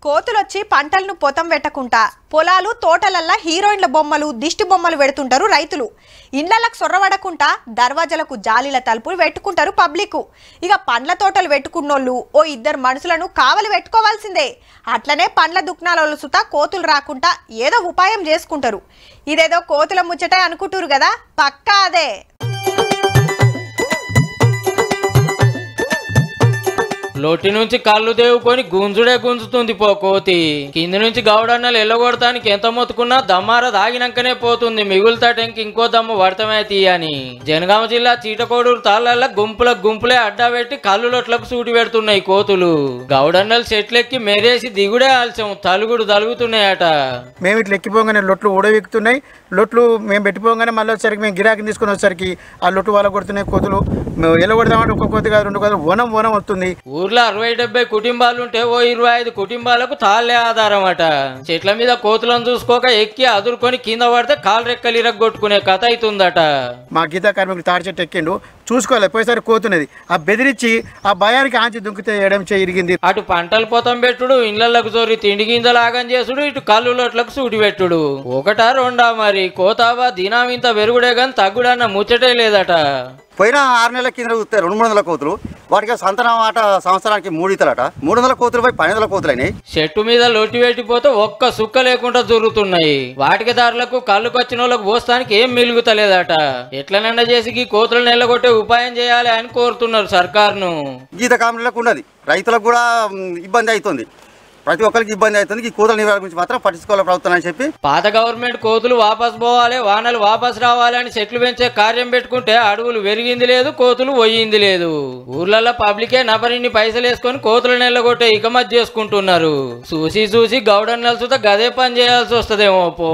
కోతులొచ్చి పంటలను పొతం పెట్టకుంటా పొలాలు తోటలల్లా హీరోయిన్ల బొమ్మలు దిష్టి బొమ్మలు పెడుతుంటారు రైతులు. ఇండ్లలకు సొర్రవడకుంటా దర్వాజలకు జాలీల తలుపులు పెట్టుకుంటారు పబ్లిక్. ఇక పండ్ల తోటలు పెట్టుకున్నోళ్ళు ఓ ఇద్దరు మనుషులను కావలి పెట్టుకోవాల్సిందే. అట్లనే పండ్ల దుకాణాల సుతా కోతులు రాకుండా ఏదో ఉపాయం చేసుకుంటారు. ఇదేదో కోతుల ముచ్చటే అనుకుంటారు కదా, పక్కా అదే. లొట్టి నుంచి కళ్ళు దేవుకొని గుంజుడే గుంజుతుంది పో కోతి. కింది నుంచి గౌడన్నలు ఎల్లగొడతానికి ఎంత మొత్తుకున్నా దమ్మార దాగినాకనే పోతుంది, మిగులుతాటంకి ఇంకో దమ్ము వర్తమే తీయని. జనగామ జిల్లా చీటకోడూరు తాళ్ళ గుంపులే అడ్డా పెట్టి కళ్ళు లొట్లకు సూటి పెడుతున్నాయి కోతులు. గౌడన్నలు చెట్లెక్కి మెరేసి దిగుడే ఆలస్యం, తలుగుడు తలుగుతున్నాయట. మేము ఇట్లా ఎక్కిపోగానే లొట్లు ఊడవెక్కుతున్నాయి. లొట్లు మేము పెట్టిపోగానే మళ్ళీ వచ్చరికి మేము గిరాకీ తీసుకుని వచ్చరికి ఆ లొట్టు వాళ్ళ కొడుతున్నాయి కోతులు. మేము ఎల్లగొడతామంటే ఒక్క కోతి కాదు, 2 కాదు, వనం వస్తుంది. ఊర్లో 60-70 కుటుంబాలుంటే ఓ 25 కుటుంబాలకు తాళ్లే ఆధారం అట. చెట్ల మీద కోతులను చూసుకోక ఎక్కి అదురుకొని కింద పడితే కాలు రెక్కలు ఇరగొట్టుకునే కథ అవుతుందట. మా గీతా కార్మికులు తాడి చెట్టు ఎక్కిండు, చూసుకోవాలి పోయేసరి కోతున్నది. ఆ బెదిరించి ఆ భయానికి ఆంచి దుంకితే ఎడం ఇరిగింది. అటు పంటలు పొతం పెట్టుడు, ఇండ్లకు జోరి తిండి గింజలు ఆగం చేసుడు, ఇటు కళ్ళు లొట్లకు సూటి పెట్టుడు. ఒకటా రెండా మరి కోతావా దినం ఇంత పెరుగుడే గాని తగ్గుడన్న ముచ్చటే లేదట. పోయిన 6 నెలల కింద చూస్తే 200-300 కోతులు, వాటికి సంతానం ఆట సంవత్సరానికి 3 ఈతలట. 300 కోతులు పోయి 1200 కోతులైనాయి. చెట్టు మీద లొట్టి పెట్టిపోతే ఒక్క సుక్క లేకుండా జరుగుతున్నాయి. వాటికి దారులకు కళ్ళుకొచ్చిన వాళ్ళకు పోస్తానికి ఏం మిలుగుతలేదట. ఎట్లనన్నా చేసి కోతులను నెల్లగొట్టే ఉపాయం చేయాలి అని కోరుతున్నారు సర్కారును. గీత కామెడీలకు ఉన్నది, రైతులకు కూడా ఇబ్బంది అవుతుంది, ప్రతి ఒక్కరికి ఇబ్బంది అవుతుంది. ఈ కోతుల నివారణ గురించి మాత్రం పట్టించుకోవాలి ప్రభుత్వం అని చెప్పి. పాత గవర్నమెంట్ కోతులు వాపస్ పోవాలి, వానలు వాపస్ రావాలి అని చెట్లు పెంచే కార్యం పెట్టుకుంటే అడవులు పెరిగింది లేదు, కోతులు పోయింది లేదు. ఊర్లలో పబ్లికే నపరిన్ని పైసలు వేసుకొని కోతులు నెల్లగొట్టే ఇకమత్ చేసుకుంటున్నారు. చూసి గౌడన్నల సుత గదే పని చేయాల్సి వస్తుందేమో పో.